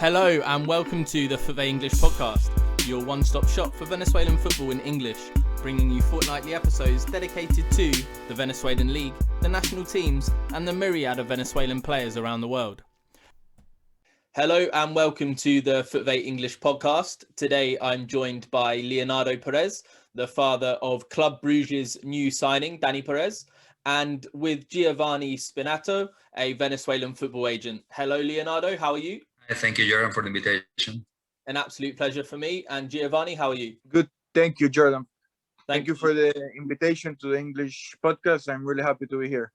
Hello and welcome to the Football English podcast, your one-stop shop for Venezuelan football in English, bringing you fortnightly episodes dedicated to the Venezuelan league, the national teams and the myriad of Venezuelan players around the world. Hello and welcome to the Football English podcast. Today I'm joined by Leonardo Perez, the father of Club Brugge's new signing, Dani Perez, and with Giovanni Spinato, a Venezuelan football agent. Hello Leonardo, how are you? Thank you, Jordan, for the invitation. An absolute pleasure for me. And Giovanni, how are you? Good. Thank you, Jordan. Thank you for the invitation to the English podcast. I'm really happy to be here.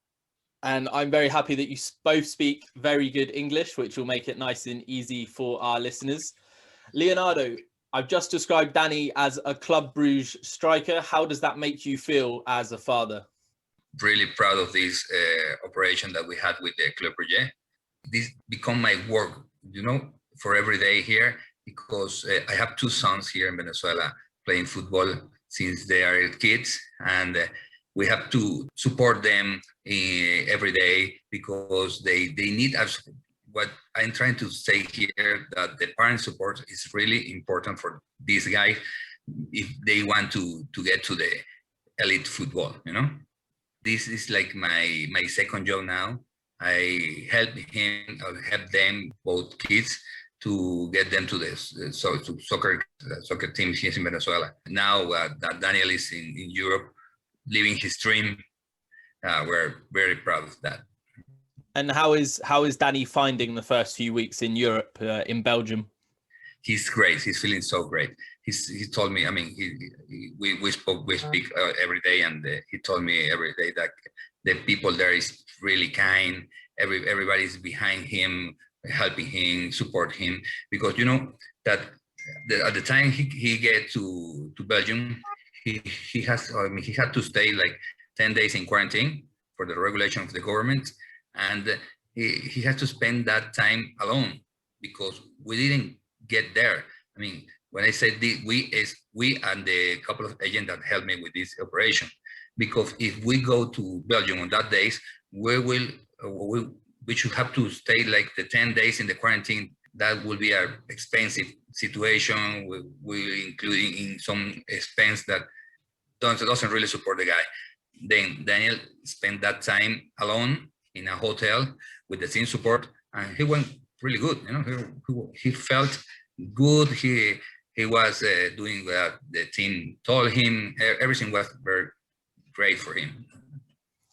And I'm very happy that you both speak very good English, which will make it nice and easy for our listeners. Leonardo, I've just described Dani as a Club Brugge striker. How does that make you feel as a father? Really proud of this operation that we had with the Club Brugge. This become my work, for every day here, because I have two sons here in Venezuela playing football since they are kids, and we have to support them every day because they need us. What I'm trying to say here, that the parent support is really important for this guy if they want to get to the elite football. This is like my second job now. I help them, both kids, to get them to soccer teams here in Venezuela. Now that Daniel is in Europe, living his dream, we're very proud of that. And how is Dani finding the first few weeks in Europe, in Belgium? He's great. He's feeling so great. He told me. I mean, we speak every day, and he told me every day that the people there is really kind. Everybody's behind him, helping him, support him, because that at the time he get to Belgium, he had to stay like 10 days in quarantine for the regulation of the government, and he had to spend that time alone because we didn't get there. I mean, when I said we and the couple of agents that helped me with this operation, because if we go to Belgium on that days, we should have to stay like the 10 days in the quarantine. That will be an expensive situation. We including in some expense that doesn't really support the guy. Then Daniel spent that time alone in a hotel with the team support, and he went really good. He felt good. He was doing what the team told him. Everything was very great for him.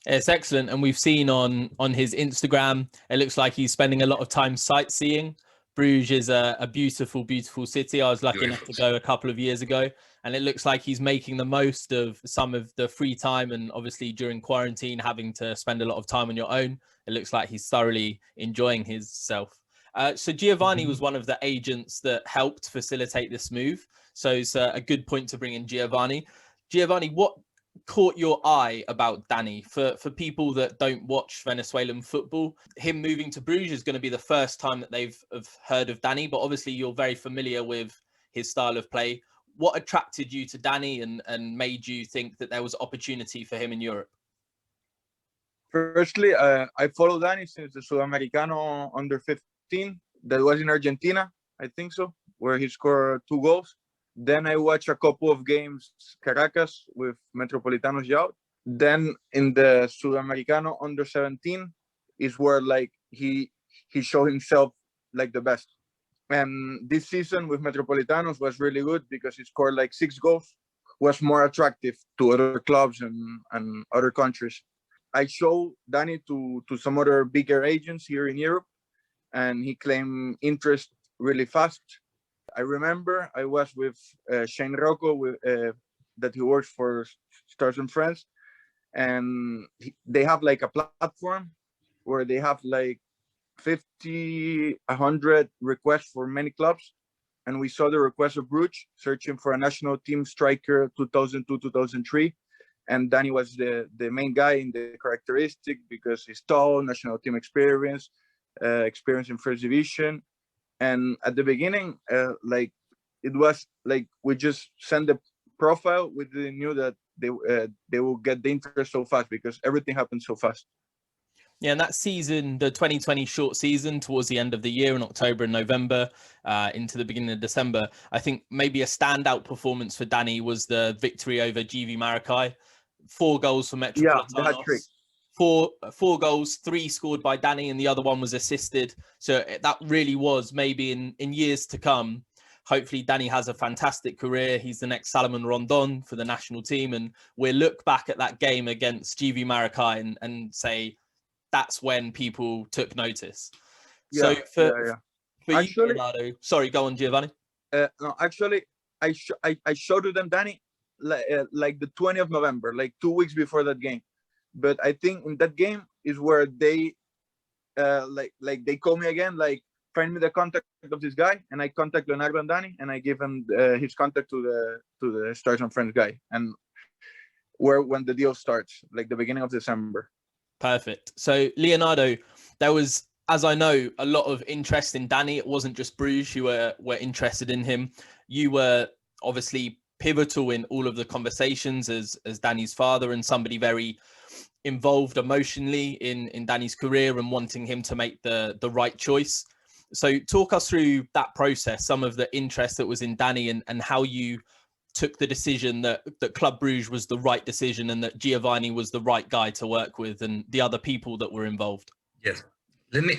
It's excellent. And we've seen on his Instagram, it looks like he's spending a lot of time sightseeing. Bruges is a beautiful, beautiful city. I was lucky enough to go a couple of years ago, and it looks like he's making the most of some of the free time. And obviously during quarantine, having to spend a lot of time on your own, it looks like he's thoroughly enjoying himself. So Giovanni was one of the agents that helped facilitate this move. So it's a good point to bring in Giovanni. Giovanni, what caught your eye about Dani? For people that don't watch Venezuelan football, him moving to Bruges is going to be the first time that they've heard of Dani, but obviously you're very familiar with his style of play. What attracted you to Dani and made you think that there was opportunity for him in Europe? Firstly, I follow Dani since the Sudamericano under 15 that was in Argentina, I think so, where he scored 2 goals. Then I watched a couple of games, Caracas with Metropolitanos out. Then in the Sudamericano under 17 is where like he showed himself like the best. And this season with Metropolitanos was really good because he scored like 6 goals, was more attractive to other clubs and other countries. I showed Dani to some other bigger agents here in Europe, and he claimed interest really fast. I remember I was with Shane Rocco, that he works for Stars and Friends, and they have like a platform where they have like 50, 100 requests for many clubs. And we saw the request of Brugge searching for a national team striker 2002-2003. And Dani was the main guy in the characteristic because he's tall, national team experience in first division. And at the beginning, it was like we just sent the profile. We didn't knew that they will get the interest so fast because everything happened so fast. Yeah, and that season, the 2020 short season towards the end of the year in October and November into the beginning of December, I think maybe a standout performance for Dani was the victory over GV Maracay. 4 goals for Yeah, the hat trick. Metropolitanos. Four goals, 3 scored by Dani and the other one was assisted. So that really was maybe in years to come. Hopefully Dani has a fantastic career. He's the next Salomon Rondon for the national team. And we'll look back at that game against GV Maracay and say, that's when people took notice. Yeah, So for actually, you, Leonardo, sorry, go on, Giovanni. No, actually, I showed them Dani like the 20th of November, like 2 weeks before that game. But I think in that game is where they like they call me again, like find me the contact of this guy, and I contact Leonardo and Dani, and I give him his contact to the Stars and Friends guy, and when the deal starts, like the beginning of December. Perfect. So Leonardo, there was, as I know, a lot of interest in Dani. It wasn't just Bruges who were interested in him. You were obviously pivotal in all of the conversations as Dani's father and somebody very involved emotionally in Dani's career and wanting him to make the right choice. So talk us through that process, some of the interest that was in Dani and how you took the decision that Club Brugge was the right decision and that Giovanni was the right guy to work with and the other people that were involved. Yes. Let me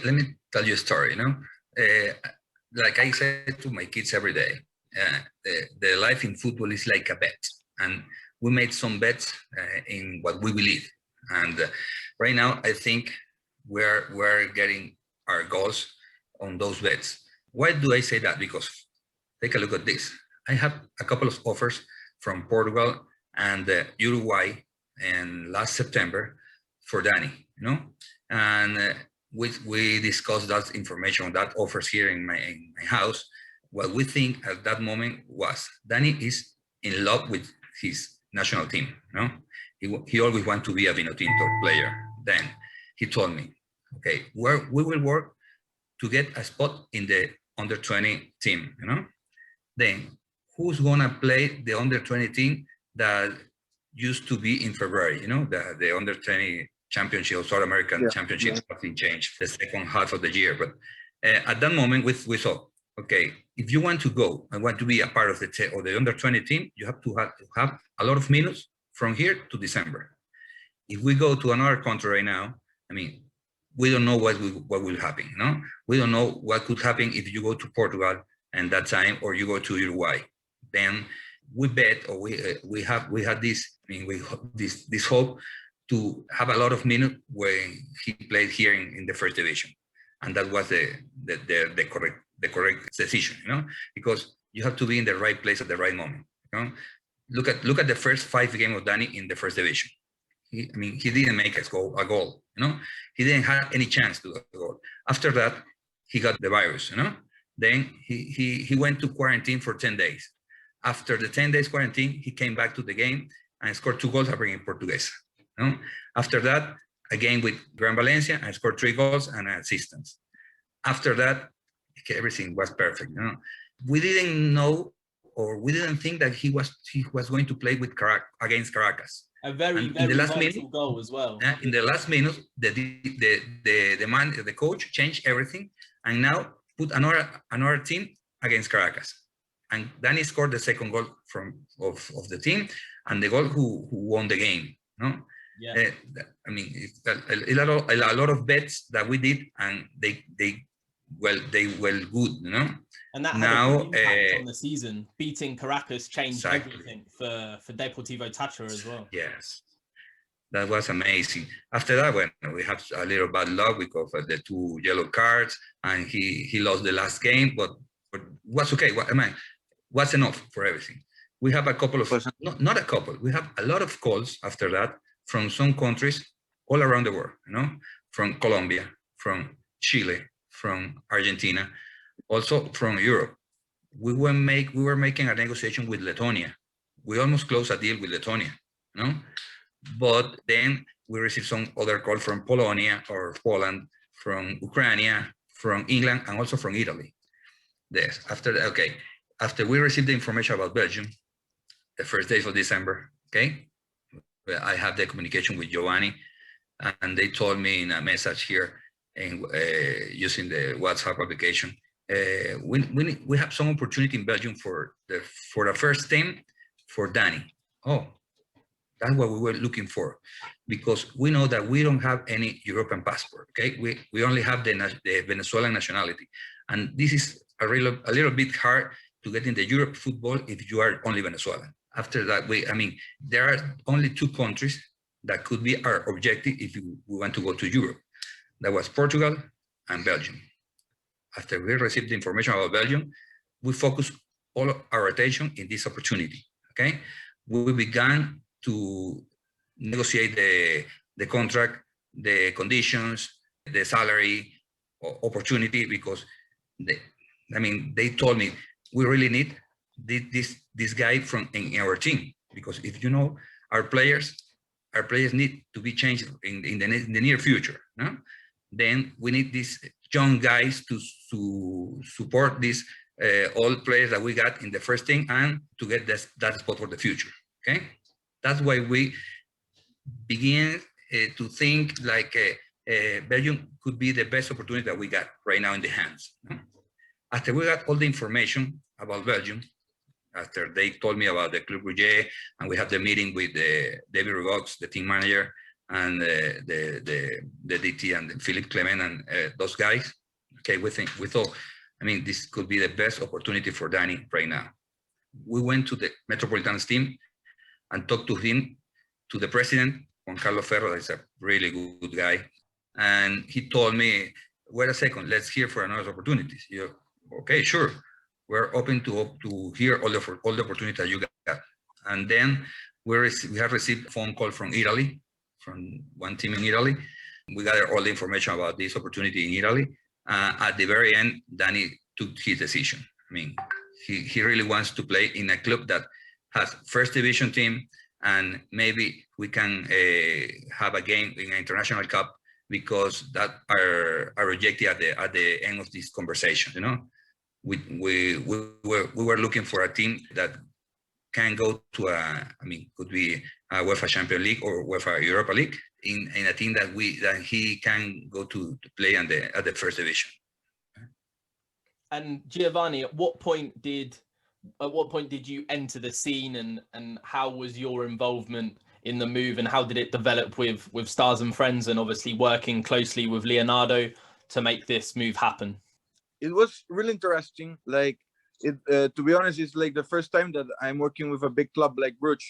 tell you a story, like I say to my kids every day, the life in football is like a bet. And we made some bets in what we believe. And right now, I think we're getting our goals on those bets. Why do I say that? Because take a look at this. I have a couple of offers from Portugal and Uruguay in last September for Dani, and we discussed that information, that offers here in my house. What we think at that moment was Dani is in love with his national team. He always wanted to be a Vinotinto player. Then he told me, okay, we will work to get a spot in the under 20 team. Then who's gonna play the under 20 team that used to be in February? The under 20 championship or South American championship, nothing changed the second half of the year. But at that moment, we thought, okay, if you want to go and want to be a part of the under 20 team, you have to have a lot of minutes from here to December. If we go to another country right now, I mean, we don't know what will happen. We don't know what could happen if you go to Portugal and that time, or you go to Uruguay. Then we bet, or we had this. I mean, this hope to have a lot of minutes when he played here in the first division, and that was the correct decision. Because you have to be in the right place at the right moment. Look at the first 5 games of Dani in the first division. He didn't make a goal. He didn't have any chance to do a goal. After that, he got the virus. Then he went to quarantine for 10 days. After the 10 days quarantine, he came back to the game and scored 2 goals in Portuguesa. After that, again with Gran Valencia, I scored 3 goals and an assistance. After that, everything was perfect. We didn't know, or we didn't think that he was going to play with against Caracas. A very vital goal as well. In the last minute, the coach changed everything and now put another team against Caracas. And Dani scored the second goal of the team and the goal who won the game. Yeah. A lot of bets that we did, and they were good. And that had a big impact on the season. Beating Caracas changed everything for Deportivo Táchira as well. Yes, that was amazing. After that, when we had a little bad luck because of the 2 yellow cards, and he lost the last game, but was okay. Was enough for everything. We have a couple of, not a couple, we have a lot of calls after that from some countries all around the world, from Colombia, from Chile, from Argentina, also from Europe. We were making a negotiation with Lithuania. We almost closed a deal with Lithuania, but then we received some other call from Polonia or Poland, from Ukraine, from England, and also from Italy. Yes, after we received the information about Belgium, the first days of December, I have the communication with Giovanni and they told me in a message here, and using the WhatsApp application, we have some opportunity in Belgium for the first team for Dani. Oh, that's what we were looking for, because we know that we don't have any European passport. Okay, we only have the Venezuelan nationality, and this is a little bit hard to get in the Europe football if you are only Venezuelan. After that, there are only two countries that could be our objective if we want to go to Europe. That was Portugal and Belgium. After we received the information about Belgium, we focused all of our attention in this opportunity. Okay, we began to negotiate the contract, the conditions, the salary, opportunity, because they told me we really need this guy in our team, because if you know, our players need to be changed in the near future. No? Then we need these young guys to support these old players that we got in the first team, and to get that spot for the future. Okay, that's why we begin to think like Belgium could be the best opportunity that we got right now in the hands. After we got all the information about Belgium, after they told me about the Club Brugge, and we had the meeting with David Regox, the team manager, and the DT and Philip Clement and those guys. Okay, we thought, this could be the best opportunity for Dani right now. We went to the Metropolitanos team and talked to him, to the president, Juan Carlos Ferro, that's a really good guy. And he told me, wait a second, let's hear for another opportunities. Okay, sure. We're open to hear all the opportunities that you got. And then we have received a phone call from Italy, from one team in Italy. We got all the information about this opportunity in Italy. At the very end, Dani took his decision. He really wants to play in a club that has first division team, and maybe we can have a game in an international cup, because that our objective at the end of this conversation. We were looking for a team that can go to could be a UEFA Champions League or UEFA Europa League, in a team that he can go to play at the first division. And Giovanni, at what point did you enter the scene, and how was your involvement in the move, and how did it develop with Stars and Friends, and obviously working closely with Leonardo to make this move happen? It was really interesting. To be honest, it's like the first time that I'm working with a big club like Brugge.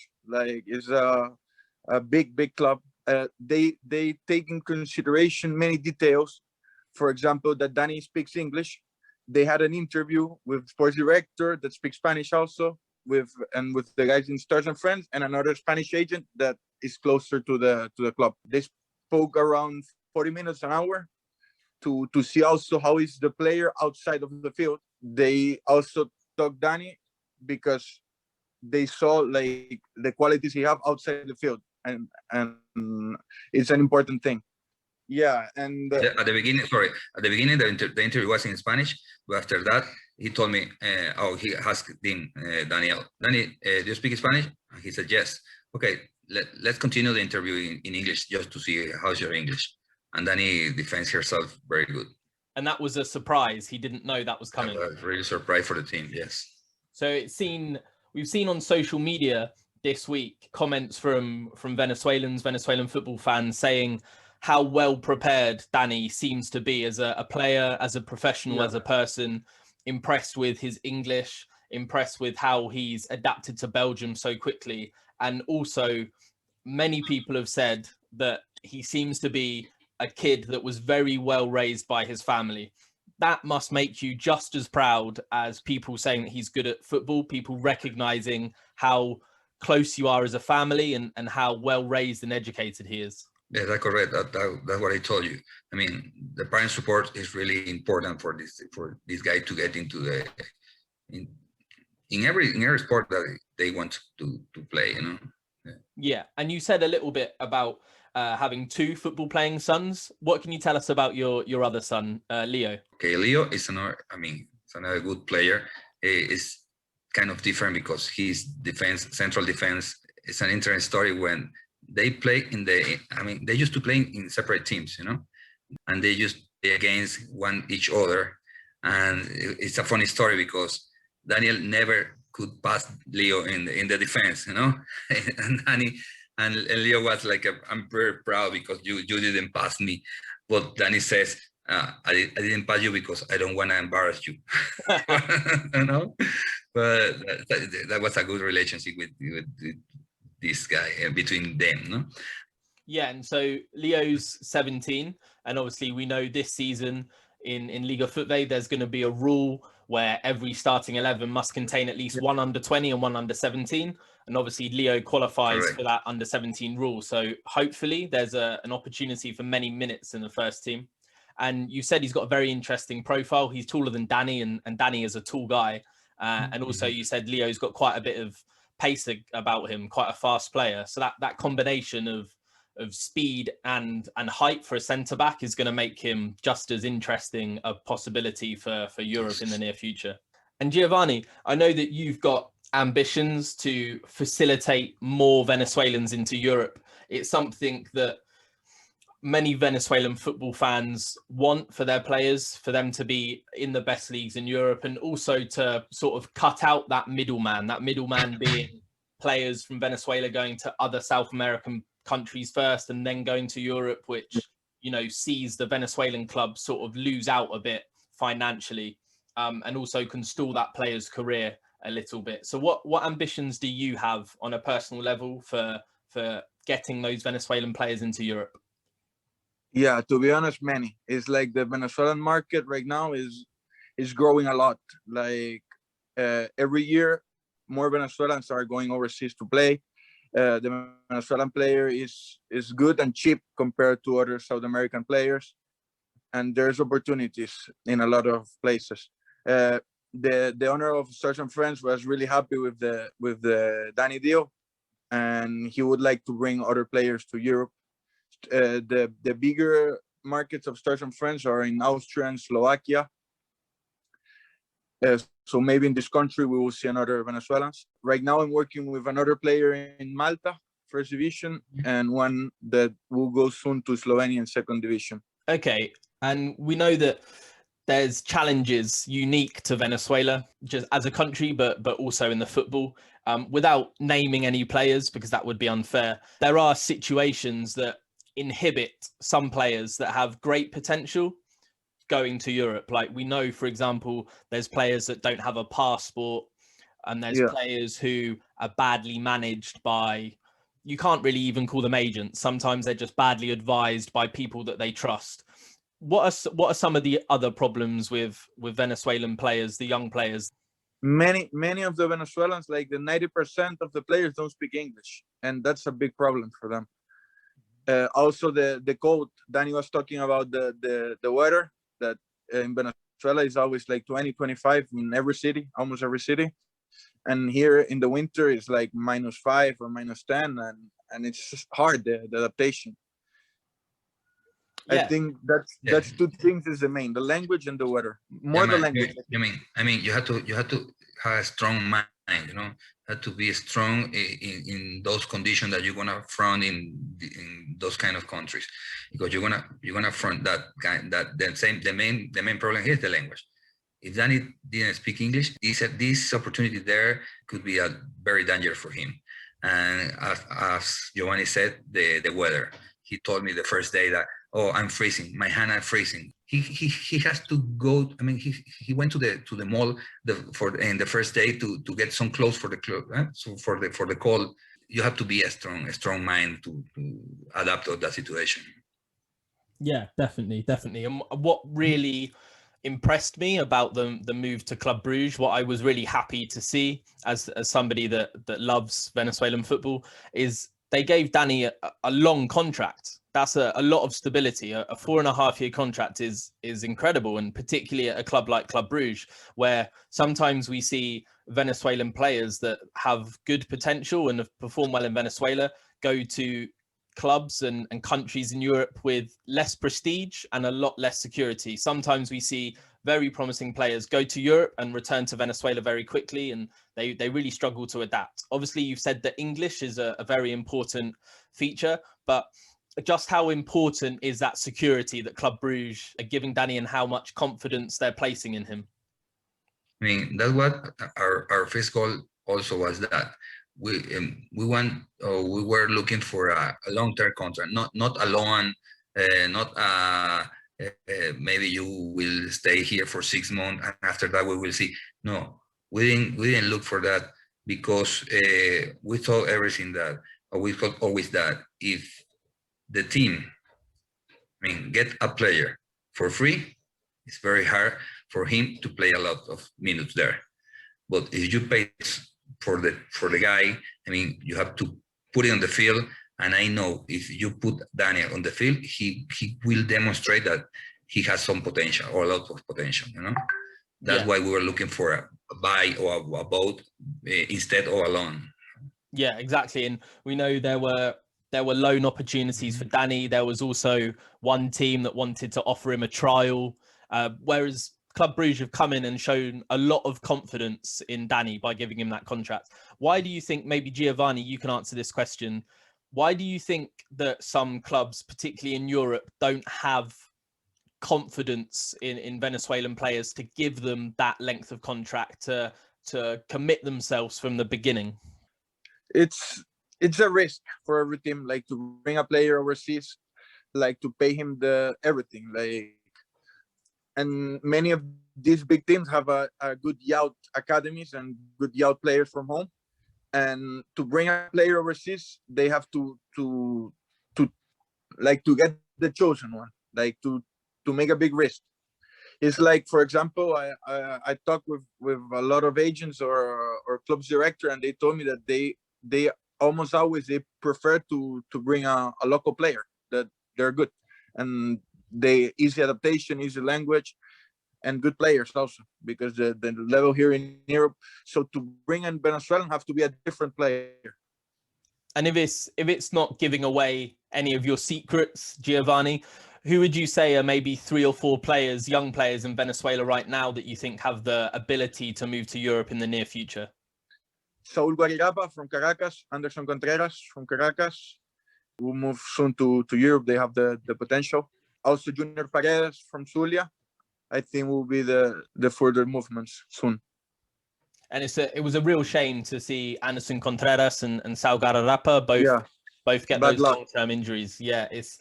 It's a big club. They take in consideration many details. For example, that Dani speaks English. They had an interview with sports director that speaks Spanish also, with the guys in Stars and Friends, and another Spanish agent that is closer to the club. They spoke around 40 minutes, an hour, to see also how is the player outside of the field. They also talked Dani because they saw like the qualities he have outside the field, and it's an important thing. Yeah, and at the beginning, the interview was in Spanish, but after that, he told me, he asked Daniel, Dani, do you speak Spanish? And he said, yes. Okay, let's continue the interview in English, just to see how's your English. And Dani defends herself very good. And that was a surprise. He didn't know that was coming. I was really surprised for the team, yes. So we've seen on social media this week comments from Venezuelan football fans saying how well prepared Dani seems to be as a player, as a professional, as a person, impressed with his English, impressed with how he's adapted to Belgium so quickly. And also many people have said that he seems to be a kid that was very well raised by his family. That must make you just as proud as people saying that he's good at football, people recognizing how close you are as a family, and how well raised and educated he is. Yeah, that's correct. That's what I told you. The parent support is really important for this guy to get into in every sport that they want to play. Yeah, and you said a little bit about having two football playing sons. What can you tell us about your other son, Leo? Okay, Leo is another good player. It's kind of different because his central defense. It's an interesting story when they play they used to play in separate teams, you know, and they used to play against each other. And it's a funny story because Daniel never could pass Leo in the defense, you know, and Leo was like, I'm very proud because you didn't pass me. But Dani says, I didn't pass you because I don't want to embarrass you. You know, but that was a good relationship with this guy between them, no? Yeah, and so Leo's 17, and obviously we know this season in Liga Football there's going to be a rule where every starting 11 must contain at least one under 20 and one under 17, and obviously Leo qualifies Correct. for that under 17 rule. So hopefully there's an opportunity for many minutes in the first team. And you said he's got a very interesting profile. He's taller than Dani, and Dani is a tall guy. And also you said Leo's got quite a bit of pace about him, quite a fast player. So that combination of speed and height for a centre back is going to make him just as interesting a possibility for Europe in the near future. And Giovanni, I know that you've got ambitions to facilitate more Venezuelans into Europe. It's something that many Venezuelan football fans want for their players, for them to be in the best leagues in Europe, and also to sort of cut out that middleman being players from Venezuela going to other South American countries first and then going to Europe, which, you know, sees the Venezuelan club sort of lose out a bit financially, and also can stall that player's career a little bit. So what ambitions do you have on a personal level for getting those Venezuelan players into Europe? Yeah, to be honest, many. It's like the Venezuelan market right now is growing a lot. Like every year, more Venezuelans are going overseas to play. The Venezuelan player is good and cheap compared to other South American players, and there's opportunities in a lot of places. The owner of Stars and Friends was really happy with the Dani deal, and he would like to bring other players to Europe. The bigger markets of Stars and Friends are in Austria and Slovakia. So maybe in this country we will see another Venezuelans. Right now I'm working with another player in Malta, first division, and one that will go soon to Slovenia in second division. Okay, and we know that there's challenges unique to Venezuela just as a country, but also in the football. Without naming any players, because that would be unfair, there are situations that inhibit some players that have great potential going to Europe. Like we know, for example, there's players that don't have a passport, and there's players who are badly managed by, you can't really even call them agents. Sometimes they're just badly advised by people that they trust. What are some of the other problems with Venezuelan players, the young players? Many of the Venezuelans, like the 90% of the players, don't speak English, and that's a big problem for them. Also the cold. Dani was talking about the weather, that in Venezuela is always like 20-25 in every city, almost every city, and here in the winter it's like -5 or -10, and it's just hard, the adaptation. I think that's two things is the main, the language and the weather. More the language. I mean you have to have a strong mind, you know. Have to be strong in those conditions that you're gonna front in those kind of countries, because you're gonna front the main problem here is the language. If Dani didn't speak English, this opportunity there could be a very dangerous for him. And as Giovanni said, the weather. He told me the first day that, oh, I'm freezing, my hand are freezing. He has to go. I mean, he went to the mall in the first day to get some clothes for the club. So for the cold, you have to be a strong mind to adapt to that situation. Yeah, definitely. And what really impressed me about the move to Club Brugge, what I was really happy to see as somebody that loves Venezuelan football, is they gave Dani a long contract. That's a lot of stability. A 4.5-year contract is incredible, and particularly at a club like Club Brugge, where sometimes we see Venezuelan players that have good potential and have performed well in Venezuela go to clubs and countries in Europe with less prestige and a lot less security. Sometimes we see very promising players go to Europe and return to Venezuela very quickly, and they really struggle to adapt. Obviously, you've said that English is a very important feature, but just how important is that security that Club Brugge are giving Dani, and how much confidence they're placing in him? I mean, that's what our first goal also was, that we were looking for a long-term contract, not a loan, not maybe you will stay here for 6 months and after that we will see. No, we didn't look for that, because we thought everything that, or we thought always that if the team, I mean, get a player for free, it's very hard for him to play a lot of minutes there. But if you pay for the guy, I mean, you have to put it on the field. And I know if you put Daniel on the field, he will demonstrate that he has some potential, or a lot of potential, you know? That's why we were looking for a buy or a boat instead of a loan. Yeah, exactly. And we know there were loan opportunities for Dani. There was also one team that wanted to offer him a trial, whereas Club Brugge have come in and shown a lot of confidence in Dani by giving him that contract. Why do you think, maybe Giovanni, you can answer this question, why do you think that some clubs, particularly in Europe, don't have confidence in Venezuelan players to give them that length of contract, to commit themselves from the beginning? It's a risk for every team, like to bring a player overseas, like to pay him the everything, like, and many of these big teams have a good youth academies and good youth players from home. And to bring a player overseas, they have to like to get the chosen one, like to make a big risk. It's like, for example, I talked with a lot of agents or clubs director, and they told me that they almost always they prefer to bring a local player, that they're good and they easy adaptation, easy language, and good players also, because the level here in Europe. So to bring in Venezuelan have to be a different player. And if it's not giving away any of your secrets, Giovanni, who would you say are maybe 3 or 4 players, young players in Venezuela right now that you think have the ability to move to Europe in the near future? Saul Guarirapa from Caracas, Anderson Contreras from Caracas, who move soon to Europe. They have the potential. Also Junior Perez from Zulia, I think will be the further movements soon. And it was a real shame to see Anderson Contreras and Saul Guarirapa both get those long-term injuries. Yeah, it's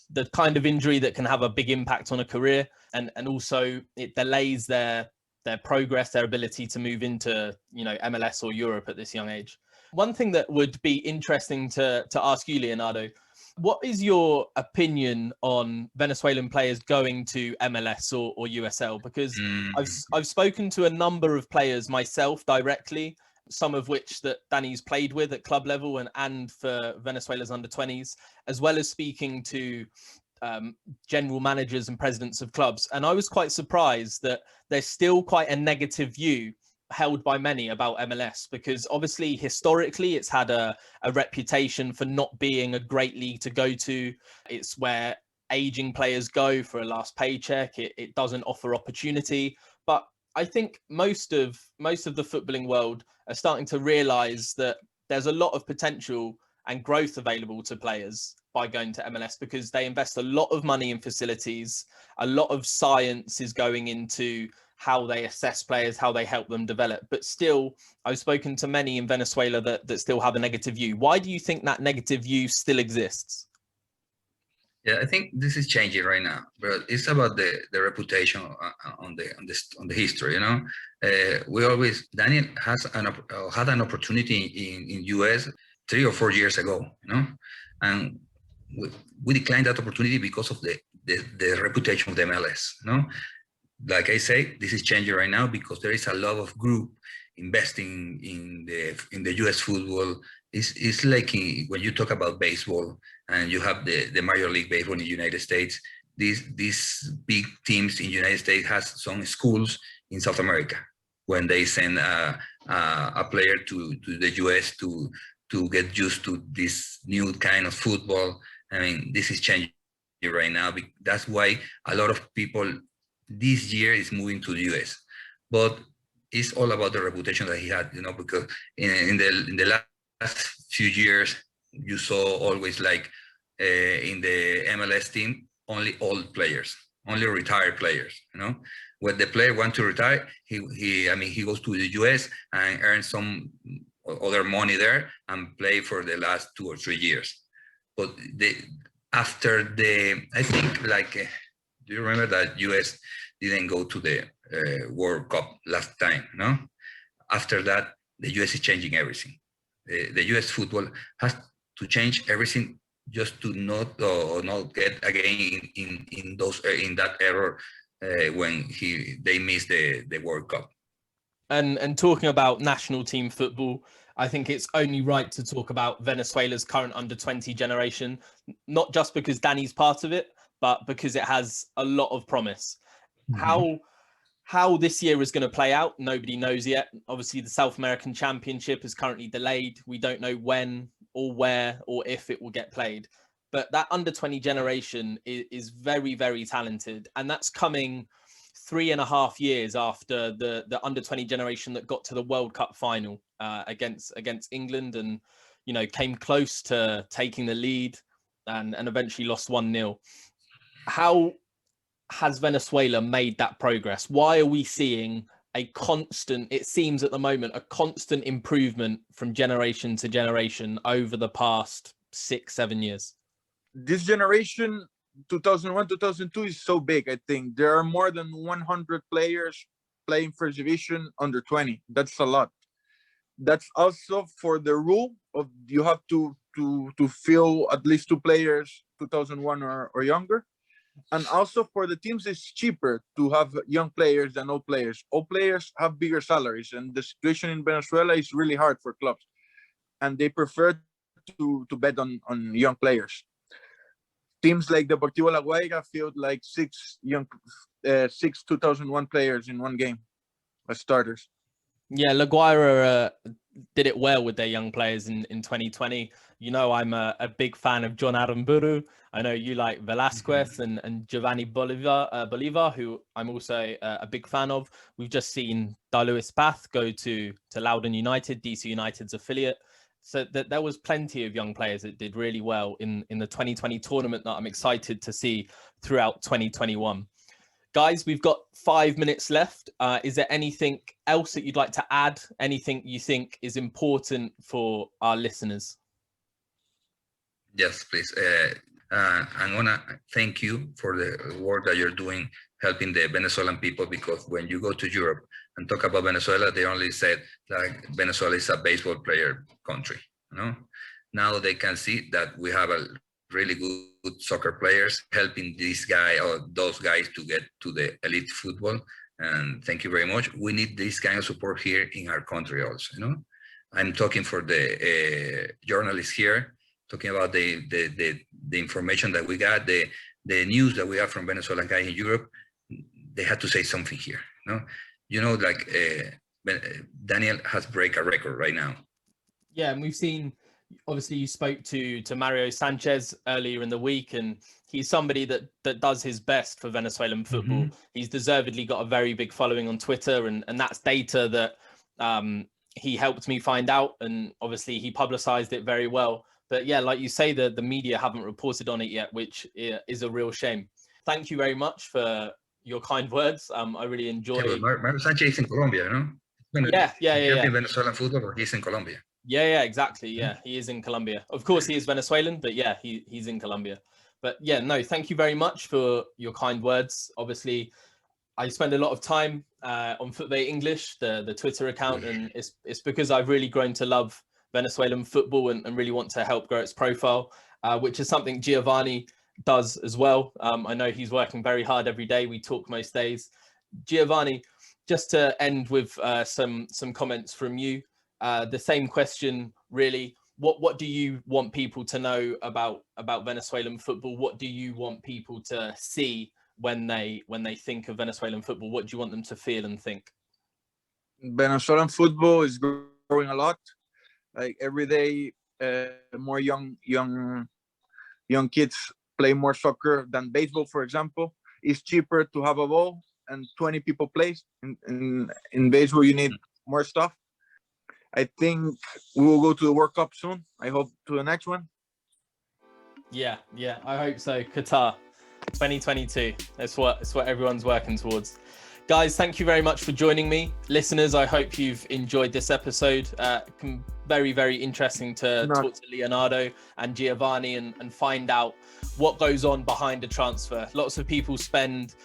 the kind of injury that can have a big impact on a career, and also it delays their progress, their ability to move into, you know, MLS or Europe at this young age. One thing that would be interesting to ask you, Leonardo, what is your opinion on Venezuelan players going to MLS or USL? Because I've spoken to a number of players myself directly, some of which that Dani's played with at club level and for Venezuela's under-20s, as well as speaking to general managers and presidents of clubs. And I was quite surprised that there's still quite a negative view held by many about MLS, because obviously historically it's had a reputation for not being a great league to go to. It's where aging players go for a last paycheck. It doesn't offer opportunity. But I think most of the footballing world are starting to realize that there's a lot of potential and growth available to players by going to MLS, because they invest a lot of money in facilities. A lot of science is going into how they assess players, how they help them develop. But still, I've spoken to many in Venezuela that still have a negative view. Why do you think that negative view still exists? Yeah, I think this is changing right now, but it's about the reputation on the history. You know, Daniel had an opportunity in US 3 or 4 years ago. You know, and we declined that opportunity because of the reputation of the MLS. You know, like I say, this is changing right now because there is a lot of group investing in the US football. It's like when you talk about baseball and you have the Major League Baseball in the United States, these big teams in the United States has some schools in South America when they send a player to the US to get used to this new kind of football. I mean, this is changing right now. That's why a lot of people this year is moving to the US, but it's all about the reputation that he had, because in the last few years, you saw always like in the MLS team, only old players, only retired players, When the player wants to retire, he goes to the US and earns some other money there and play for the last 2 or 3 years. But I think like, do you remember that US didn't go to the World Cup last time, no? After that, the US is changing everything. The US football has to change everything just to not get again in that error when they missed the World Cup. And talking about national team football, I think it's only right to talk about Venezuela's current under-20 generation, not just because Dani's part of it, but because it has a lot of promise. Mm-hmm. How this year is going to play out, nobody knows yet. Obviously, the South American Championship is currently delayed. We don't know when or where or if it will get played. But that under-20 generation is very, very talented. And that's coming 3.5 years after the under-20 generation that got to the World Cup final against England and, came close to taking the lead and eventually lost 1-0. How has Venezuela made that progress? Why are we seeing it seems at the moment, a constant improvement from generation to generation over the past 6-7 years? This generation, 2001, 2002 is so big. I think there are more than 100 players playing first division under 20. That's a lot. That's also for the rule of you have to fill at least 2 players 2001 or younger. And also for the teams, it's cheaper to have young players than old players. Old players have bigger salaries, and the situation in Venezuela is really hard for clubs. And they prefer to bet on young players. Teams like Deportivo La Guaira filled like 6 2001 players in one game as starters. Yeah, La Guaira did it well with their young players in 2020. I'm a big fan of John Aramburu. I know you like Velasquez and Giovanni Bolivar, who I'm also a big fan of. We've just seen Darluis Path go to Loudoun United, DC United's affiliate. So there was plenty of young players that did really well in the 2020 tournament that I'm excited to see throughout 2021. Guys, we've got 5 minutes left. Is there anything else that you'd like to add? Anything you think is important for our listeners? Yes, please. I'm going to thank you for the work that you're doing, helping the Venezuelan people, because when you go to Europe and talk about Venezuela, they only said like Venezuela is a baseball player country. Now they can see that we have a really good soccer players helping this guy or those guys to get to the elite football. And thank you very much. We need this kind of support here in our country also. I'm talking for the journalists here, talking about the information that we got, the news that we have from Venezuelan guys in Europe. They had to say something here. Like Daniel has break a record right now. Yeah, and we've seen, obviously you spoke to Mario Sanchez earlier in the week, and he's somebody that does his best for Venezuelan football. Mm-hmm. He's deservedly got a very big following on Twitter, and that's data that he helped me find out, and obviously he publicized it very well. But yeah, like you say, the media haven't reported on it yet, which is a real shame. Thank you very much for your kind words. I really enjoy. Yeah, Mario Sanchez is in Colombia, no? Yeah. Venezuelan football, but he's in Colombia. Yeah, exactly. Yeah, he is in Colombia. Of course, he is Venezuelan, but yeah, he's in Colombia. But yeah, no, thank you very much for your kind words. Obviously, I spend a lot of time on Football English, the Twitter account, and it's because I've really grown to love Venezuelan football and really want to help grow its profile, which is something Giovanni does as well. I know he's working very hard every day. We talk most days. Giovanni, just to end with some comments from you. The same question, really. What do you want people to know about Venezuelan football? What do you want people to see when they think of Venezuelan football? What do you want them to feel and think? Venezuelan football is growing a lot. Like every day, more young kids play more soccer than baseball, for example. It's cheaper to have a ball. and 20 people plays in base where you need more stuff. I think we will go to the World Cup soon. I hope to the next one. Yeah, I hope so. Qatar 2022. That's what everyone's working towards. Guys, thank you very much for joining me. Listeners, I hope you've enjoyed this episode. Very, very interesting to talk to Leonardo and Giovanni and find out what goes on behind a transfer. Lots of people spend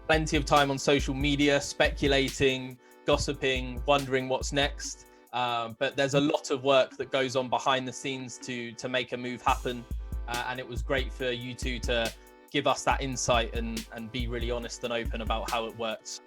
plenty of time on social media speculating, gossiping, wondering what's next. But there's a lot of work that goes on behind the scenes to make a move happen. And it was great for you two to give us that insight and be really honest and open about how it works.